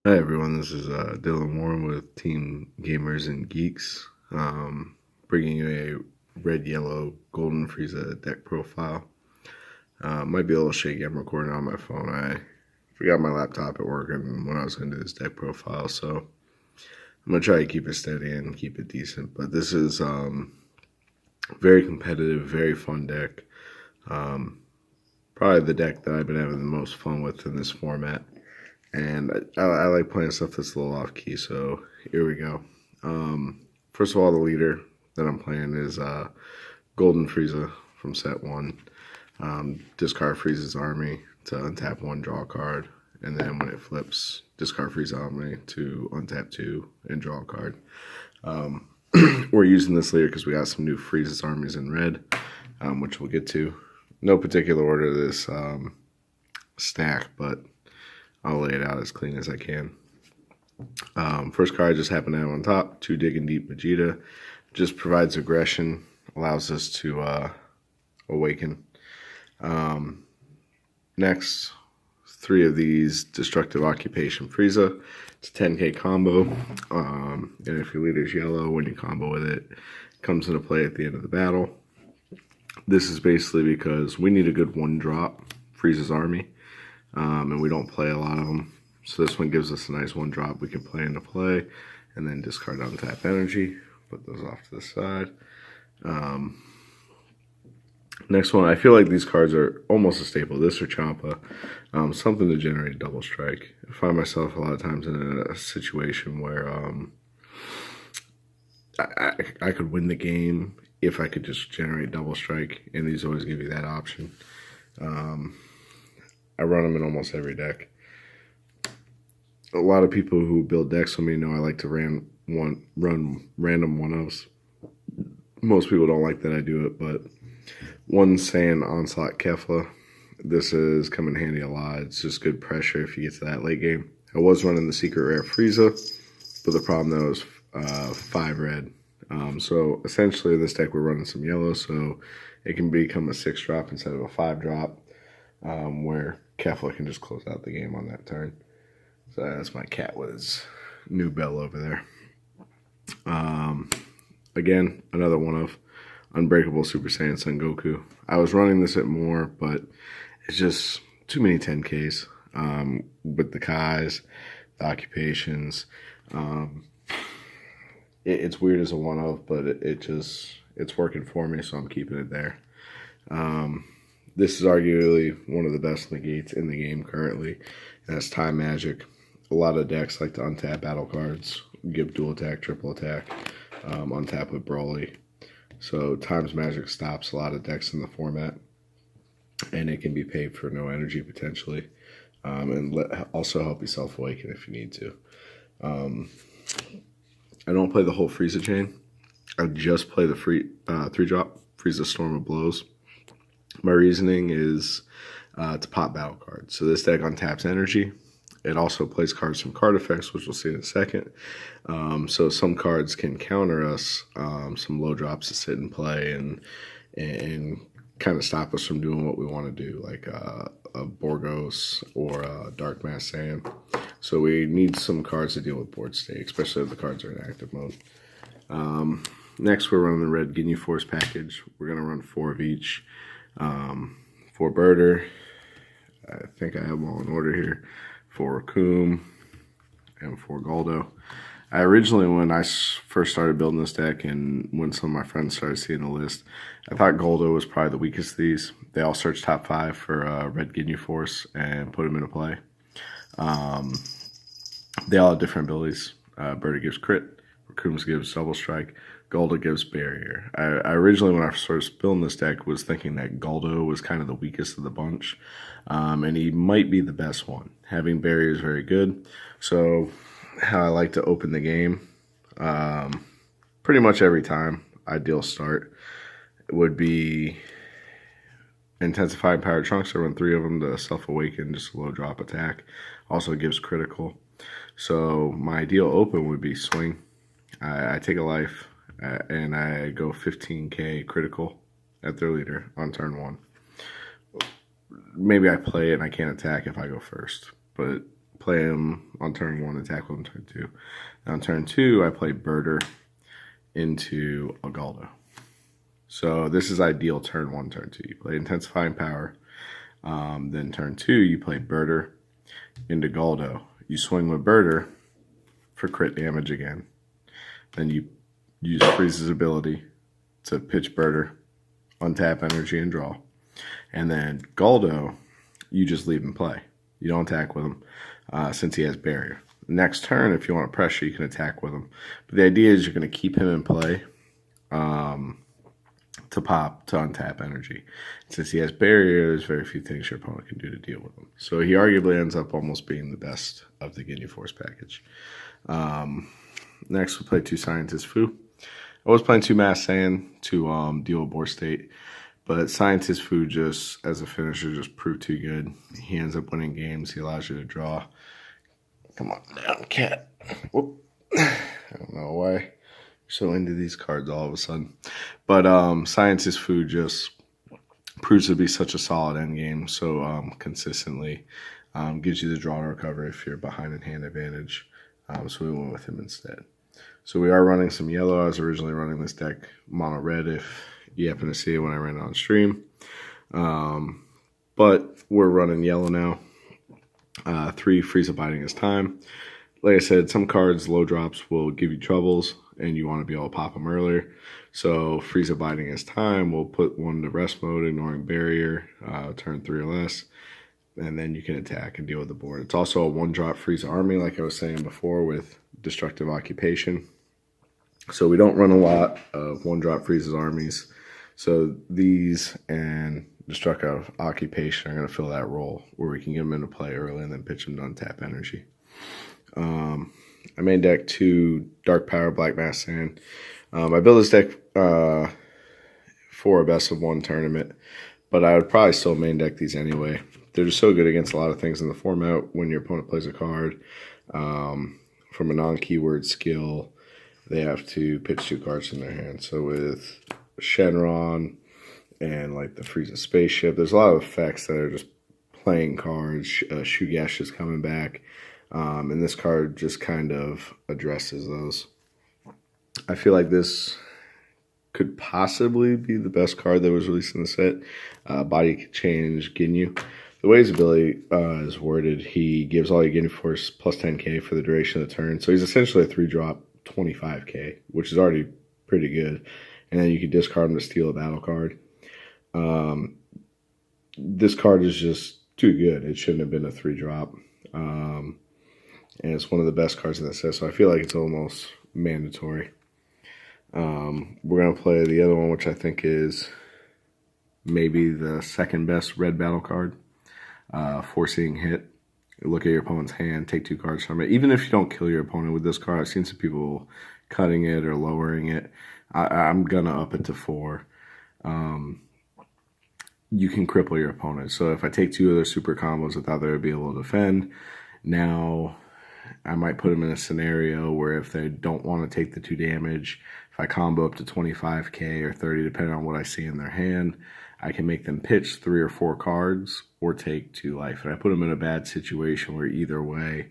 Hi everyone, this is Dylan Warren with Team Gamers and Geeks, bringing you a red-yellow Golden Frieza deck profile. Might be a little shaky, I'm recording on my phone. I forgot my laptop at work and when I was going to do this deck profile, so I'm going to try to keep it steady and keep it decent. But this is very competitive, very fun deck. Probably the deck that I've been having the most fun with in this format. And I like playing stuff that's a little off key, so here we go. First of all, the leader that I'm playing is Golden Frieza from set 1. Discard Frieza's army to untap 1, draw a card, and then when it flips, discard Frieza army to untap 2 and draw a card. We're using this leader because we got some new Frieza's armies in red, which we'll get to. No particular order to this stack, but I'll lay it out as clean as I can. First card I just happen to have on top, 2 Digging Deep Vegeta. Just provides aggression, allows us to awaken. Next, 3 of these Destructive Occupation Frieza. It's a 10k combo, and if your leader's yellow, when you combo with it, it comes into play at the end of the battle. This is basically because we need a good 1-drop Frieza's army. And we don't play a lot of them. So this one gives us a nice 1-drop we can play into play, and then discard untap energy. Put those off to the side. Next one, I feel like these cards are almost a staple. This or Champa, something to generate double strike. I find myself a lot of times in a situation where I could win the game if I could just generate double strike, and these always give you that option. I run them in almost every deck. A lot of people who build decks with me know I like to run random one-ofs. Most people don't like that I do it, but 1 Saiyan Onslaught Kefla. This is come in handy a lot. It's just good pressure if you get to that late game. I was running the Secret Rare Frieza, but the problem though is 5 red. So essentially this deck we're running some yellow, so it can become a 6-drop instead of a 5-drop. Where Kefla can just close out the game on that turn. So that's my cat with his new bell over there. Again, another one of Unbreakable Super Saiyan Son Goku. I was running this at more, but it's just too many 10Ks with the Kais, the occupations. It's weird as a one-of, but it's working for me, so I'm keeping it there. This is arguably one of the best negates in the game currently, and that's Time Magic. A lot of decks like to untap battle cards, give dual attack, triple attack, untap with Broly. So Time's Magic stops a lot of decks in the format, and it can be paid for no energy potentially, and also help you self-awaken if you need to. I don't play the whole Frieza chain. I just play the 3-drop Frieza Storm of Blows. My reasoning is to pop battle cards. So this deck untaps energy. It also plays cards from card effects, which we'll see in a second. So some cards can counter us, some low drops to sit and play and kind of stop us from doing what we want to do, like a Borgos or a Dark Mass Saiyan. So we need some cards to deal with board state, especially if the cards are in active mode. Next, we're running the red GnG Force package. We're going to run 4 of each. 4 Birder, I think I have them all in order here, 4 Raccoon, and 4 Goldo. I originally, when I first started building this deck and when some of my friends started seeing the list, I thought Goldo was probably the weakest of these. They all searched top 5 for red GnG Force and put them into play. They all have different abilities. Birder gives crit, Raccoon gives double strike, Goldo gives barrier. I originally, when I started building this deck, was thinking that Goldo was kind of the weakest of the bunch, and he might be the best one. Having barrier is very good. So how I like to open the game, pretty much every time, ideal start, would be Intensified Power Trunks. I run 3 of them to self-awaken, just a low drop attack. Also gives critical. So my ideal open would be swing. I take a life, and I go 15k critical at their leader on turn 1. Maybe I play it and I can't attack if I go first, but play him on turn 1, attack with him turn 2. Now on turn 2, I play Birder into a Galdo. So this is ideal turn 1, turn 2. You play Intensifying Power. Then turn 2, you play Birder into Galdo. You swing with Birder for crit damage again. Then you use Frieza's ability to pitch Birder, untap energy, and draw. And then Galdo, you just leave him play. You don't attack with him since he has barrier. Next turn, if you want to pressure, you can attack with him. But the idea is you're going to keep him in play to pop, to untap energy. Since he has barrier, there's very few things your opponent can do to deal with him. So he arguably ends up almost being the best of the Ginyu Force package. Next, we play 2 Scientist Fu. I was playing 2 Mass Sand to deal with Boar State. But Scientist Fu just, as a finisher, just proved too good. He ends up winning games. He allows you to draw. Come on down, cat. Whoop. I don't know why you're so into these cards all of a sudden. But Scientist Fu just proves to be such a solid endgame. So consistently gives you the draw and recover if you're behind in hand advantage. So we went with him instead. So we are running some yellow. I was originally running this deck mono red if you happen to see it when I ran it on stream. But we're running yellow now. 3 Frieza Biding his time. Like I said, some cards, low drops, will give you troubles, and you want to be able to pop them earlier. So Frieza Biding his time, we'll put 1 to rest mode, ignoring barrier, turn 3 or less, and then you can attack and deal with the board. It's also a 1-drop Frieza army, like I was saying before, with Destructive Occupation. So we don't run a lot of 1-drop Frieza's armies. So these and Destructive Occupation are going to fill that role where we can get them into play early and then pitch them to untap energy. I main deck 2 Dark Power Black Mass Sand. I built this deck for a best of 1 tournament, but I would probably still main deck these anyway. They're just so good against a lot of things in the format when your opponent plays a card. From a non-keyword skill, they have to pitch 2 cards in their hand. So with Shenron and like the Frieza Spaceship, there's a lot of effects that are just playing cards. Shugesh is coming back, and this card just kind of addresses those. I feel like this could possibly be the best card that was released in the set. Body Change Ginyu. The way his ability is worded, he gives all your Ginyu Force plus 10k for the duration of the turn. So he's essentially a 3-drop 25k, which is already pretty good. And then you can discard him to steal a battle card. This card is just too good. It shouldn't have been a 3-drop. And it's one of the best cards in the set, so I feel like it's almost mandatory. We're going to play the other one, which I think is maybe the second best red battle card. Foreseeing Hit. Look at your opponent's hand, take 2 cards from it. Even if you don't kill your opponent with this card, I've seen some people cutting it or lowering it. I'm going to up it to 4. You can cripple your opponent. So if I take 2 of their super combos, I thought they would be able to defend. Now I might put them in a scenario where if they don't want to take the 2 damage, if I combo up to 25k or 30, depending on what I see in their hand, I can make them pitch 3 or 4 cards or take 2 life. And I put them in a bad situation where either way,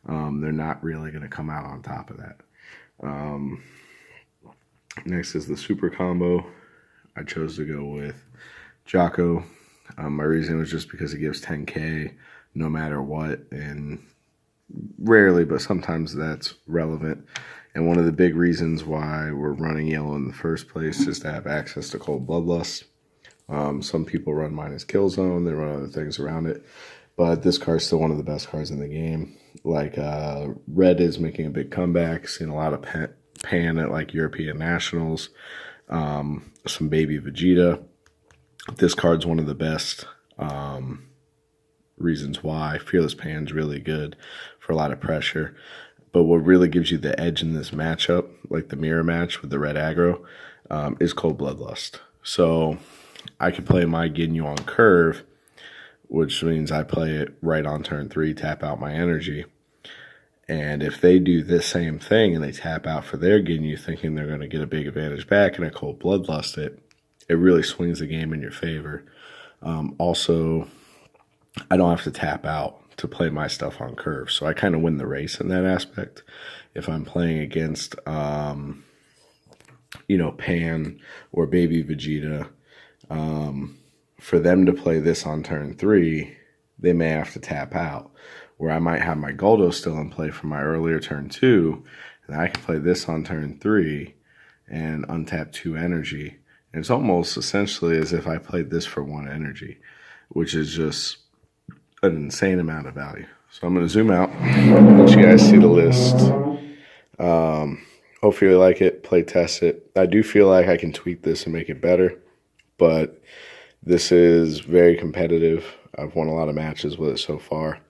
they're not really going to come out on top of that. Next is the super combo. I chose to go with Jocko. My reason was just because it gives 10k no matter what, and rarely, but sometimes that's relevant. And one of the big reasons why we're running yellow in the first place is to have access to Cold Bloodlust. Some people run minus Kill Zone, they run other things around it, but this card's still one of the best cards in the game. Like red is making a big comeback, seeing a lot of pan at like European Nationals, some baby Vegeta. This card's one of the best reasons why. Fearless Pan's really good for a lot of pressure. But what really gives you the edge in this matchup, like the mirror match with the red aggro, is Cold Bloodlust. So I could play my Ginyu on curve, which means I play it right on turn 3, tap out my energy. And if they do this same thing and they tap out for their Ginyu thinking they're going to get a big advantage back and I Cold Bloodlust it, it really swings the game in your favor. Also, I don't have to tap out to play my stuff on curve. So I kind of win the race in that aspect. If I'm playing against, you know, Pan or Baby Vegeta, for them to play this on turn 3, they may have to tap out. Where I might have my Goldo still in play from my earlier turn 2, and I can play this on turn 3 and untap 2 energy. And it's almost essentially as if I played this for 1 energy, which is just an insane amount of value. So I'm going to zoom out, let you guys see the list. Hopefully you like it, play test it. I do feel like I can tweak this and make it better, but this is very competitive. I've won a lot of matches with it so far,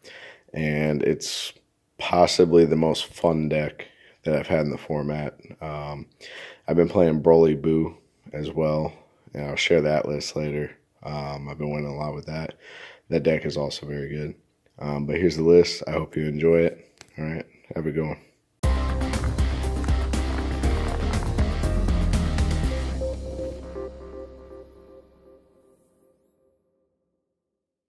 and it's possibly the most fun deck that I've had in the format. I've been playing Broly Boo as well, and I'll share that list later. I've been winning a lot with that. That deck is also very good. But here's the list. I hope you enjoy it. All right, have a good one.